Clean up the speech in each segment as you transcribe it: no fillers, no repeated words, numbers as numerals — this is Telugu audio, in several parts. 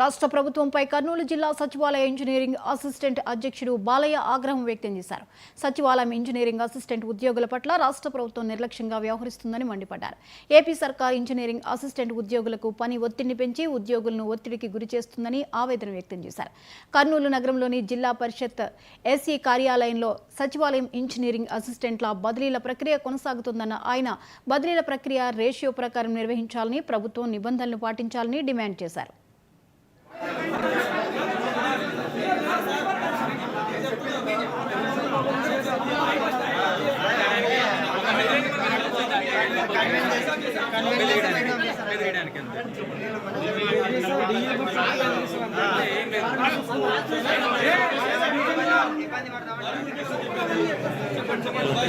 రాష్ట్ర ప్రభుత్వంపై కర్నూలు జిల్లా సచివాలయ ఇంజనీరింగ్ అసిస్టెంట్ అధ్యక్షుడు బాలయ్య ఆగ్రహం వ్యక్తం చేశారు. సచివాలయం ఇంజనీరింగ్ అసిస్టెంట్ ఉద్యోగుల పట్ల రాష్ట్ర ప్రభుత్వం నిర్లక్ష్యంగా వ్యవహరిస్తుందని మండిపడ్డారు. ఏపీ సర్కార్ ఇంజనీరింగ్ అసిస్టెంట్ ఉద్యోగులకు పని ఒత్తిడిని పెంచి ఉద్యోగులను ఒత్తిడికి గురి చేస్తుందని ఆవేదన వ్యక్తం చేశారు. కర్నూలు నగరంలోని జిల్లా పరిషత్ ఎస్ఈ కార్యాలయంలో సచివాలయం ఇంజనీరింగ్ అసిస్టెంట్ల బదిలీల ప్రక్రియ కొనసాగుతుందన్న ఆయన బదిలీల ప్రక్రియ రేషియో ప్రకారం నిర్వహించాలని, ప్రభుత్వం నిబంధనలు పాటించాలని డిమాండ్ చేశారు.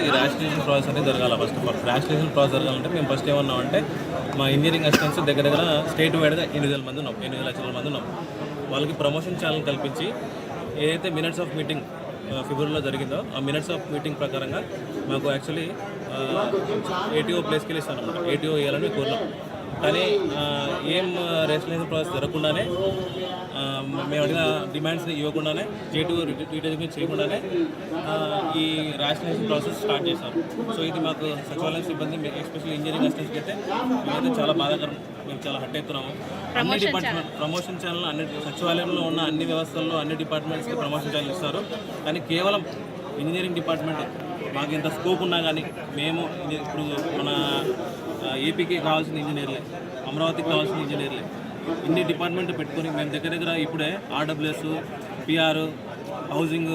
ఈ రేషనలైజేషన్ ప్రాసెస్ అనేది జరగాలి. First of all rationalization process జరగాలంటే మేము ఫస్ట్ ఏమన్నామంటే మా ఇంజనీరింగ్ అసిస్టెంట్స్ దగ్గర స్టేట్ వైడ్గా 8,000 మంది ఉన్నాం, 8 లక్షల మంది ఉన్నాం. వాళ్ళకి ప్రమోషన్ ఛానల్ కల్పించి ఏదైతే మినిట్స్ ఆఫ్ మీటింగ్ ఫిబ్రవరిలో జరిగిందో ఆ మినిట్స్ ఆఫ్ మీటింగ్ ప్రకారంగా మాకు యాక్చువల్లీ ఏటీఓ ప్లేస్కి వెళ్ళి ఇస్తాను అనమాట. ఏటీఓ వేయాలని కోరినాం. కానీ ఏం రేషనలైజేషన్ ప్రాసెస్ జరగకుండానే మేము అడిగిన డిమాండ్స్ని ఇవ్వకుండానే జేటీఓ రీటైజింగ్ చేయకుండానే ఈ రేషనలైజేషన్ ప్రాసెస్ స్టార్ట్ చేశారు. సో ఇది మాకు సచివాలయం సిబ్బంది, ఎస్పెషల్లీ ఇంజనీరింగ్ అసిస్టెంట్స్కి అయితే మేమైతే చాలా బాధాకరం. మేము చాలా హట్ అవుతున్నాము. అన్ని డిపార్ట్మెంట్ ప్రమోషన్ ఛానల్ అన్ని సచివాలయంలో ఉన్న అన్ని వ్యవస్థల్లో అన్ని డిపార్ట్మెంట్స్కి ప్రమోషన్ ఛానల్ ఇస్తారు. కానీ కేవలం ఇంజనీరింగ్ డిపార్ట్మెంట్ మాకు ఇంత స్కోప్ ఉన్నా కానీ మేము ఇప్పుడు మన ఏపీకి కావాల్సిన ఇంజనీర్లే, అమరావతికి కావాల్సిన ఇంజనీర్లే, ఇన్ని డిపార్ట్మెంట్ పెట్టుకొని మేము దగ్గర ఇప్పుడే ఆర్డబ్ల్యూఎస్, పిఆర్, హౌసింగ్,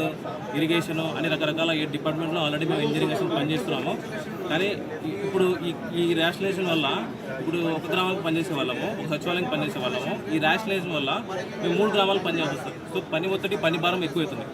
ఇరిగేషను అని రకరకాల 7 డిపార్ట్మెంట్లో ఆల్రెడీ మేము ఇంజనీరింగ్ అసిస్టెంట్ పనిచేస్తున్నాము. కానీ ఇప్పుడు ఈ రేషనలైజేషన్ వల్ల ఇప్పుడు ఒక గ్రామానికి పనిచేసే వాళ్ళము, ఒక సచివాలయానికి పనిచేసే వాళ్ళము, ఈ రేషనలైజేషన్ వల్ల మేము 3 గ్రామాలకు పనిచేయాల్సి వస్తుంది. సో పని ఒత్తిడి, పని భారం ఎక్కువవుతుంది.